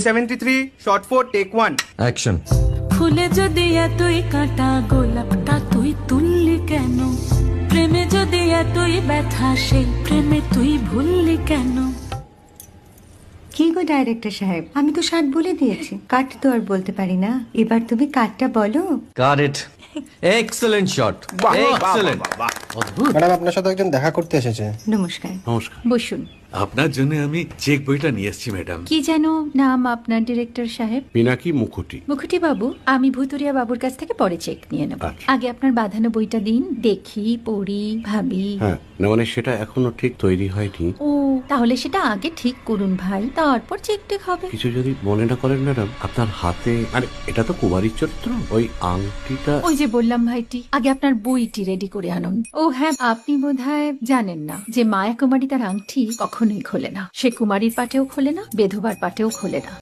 73 shot 4 take 1 action. ফুলে যদি এতই কাঁটা গোলাপটা তুই তুললি কেন? প্রেমে যদি এতই ব্যথা সেই প্রেমে তুই ভুললি কেন? কি গো ডাইরেক্টর সাহেব, আমি তো 60 বলে দিয়েছি, কাট তো আর বলতে পারি না, এবার তুমি কাটটা বলো। Got it. Excellent shot, excellent. Madam আপনার সাথে একজন দেখা করতে এসেছে। নমস্কার, নমস্কার। বসুন। আপনার জন্য আমি চেক বইটা নিয়ে এসেছি ম্যাডাম। কি যেন নাম আপনার ডিরেক্টর সাহেব? পিনাকি মুখোটি। মুখুটি বাবু, আমি ভুতুরিয়া বাবুর কাছ থেকে পরে চেক নিয়ে নেব। আচ্ছা। আগে আপনার বাঁধানো বইটা দিন, দেখি, পড়ি, ভাবি। হ্যাঁ, না মানে সেটা এখনো ঠিক তৈরি হয়নি। ও, তাহলে সেটা আগে ঠিক করুন ভাই, তারপর চেক টেক হবে। কিছু যদি মনে না করেন ম্যাডাম, আপনার হাতে, আরে এটা তো কুমারীর চরিত্র, ওই আংটিটা। ওই যে বললাম ভাইটি, আগে আপনার বইটি রেডি করে আনুন। ও হ্যাঁ, আপনি বোধহয় জানেন না যে মায়া কুমারী তার আংটি কখনোই খোলে না। সে কুমারীর পাটেও খোলে না, বেধবার পাটেও খোলে না।